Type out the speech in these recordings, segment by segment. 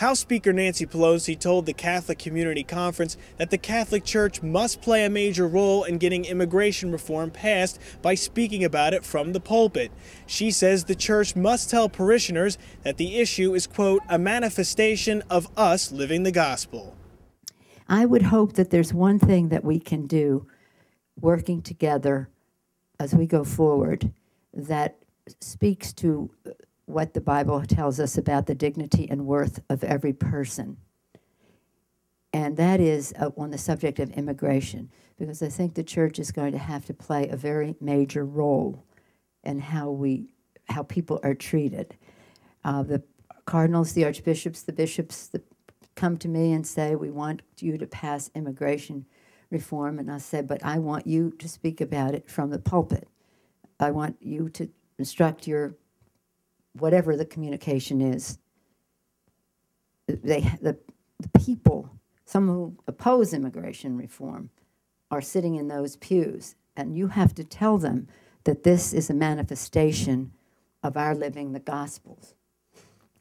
House Speaker Nancy Pelosi told the Catholic Community Conference that the Catholic Church must play a major role in getting immigration reform passed by speaking about it from the pulpit. She says the church must tell parishioners that the issue is, quote, a manifestation of us living the gospel. I would hope that there's one thing that we can do working together as we go forward that speaks to what the Bible tells us about the dignity and worth of every person. And that is on the subject of immigration, because I think the church is going to have to play a very major role in how people are treated. The cardinals, the archbishops, the bishops that come to me and say, we want you to pass immigration reform, and I said, but I want you to speak about it from the pulpit. I want you to instruct your whatever the communication is. The people, some who oppose immigration reform, are sitting in those pews, and you have to tell them that this is a manifestation of our living the Gospels.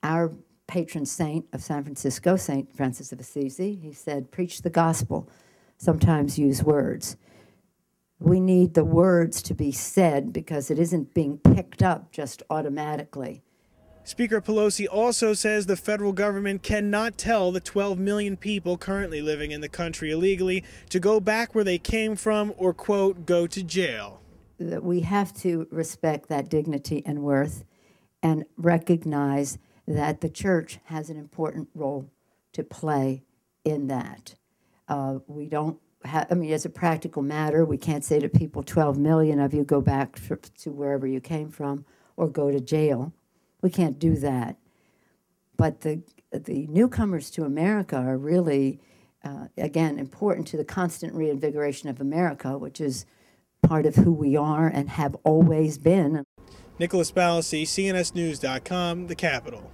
Our patron saint of San Francisco, St. Francis of Assisi, he said, preach the gospel, sometimes use words. We need the words to be said because it isn't being picked up just automatically. Speaker Pelosi also says the federal government cannot tell the 12 million people currently living in the country illegally to go back where they came from or, quote, go to jail. That we have to respect that dignity and worth and recognize that the church has an important role to play in that. We don't I mean, as a practical matter, we can't say to people, 12 million of you go back to wherever you came from or go to jail. We can't do that. But the newcomers to America are really, again, important to the constant reinvigoration of America, which is part of who we are and have always been. Nicholas Ballasy, CNSNews.com, the Capitol.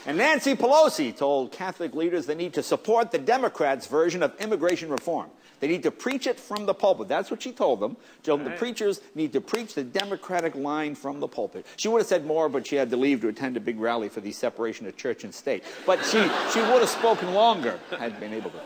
And Nancy Pelosi told Catholic leaders they need to support the Democrats' version of immigration reform. They need to preach it from the pulpit. That's what she told them. She told them the preachers need to preach the Democratic line from the pulpit. She would have said more, but she had to leave to attend a big rally for the separation of church and state. But she would have spoken longer had been able to.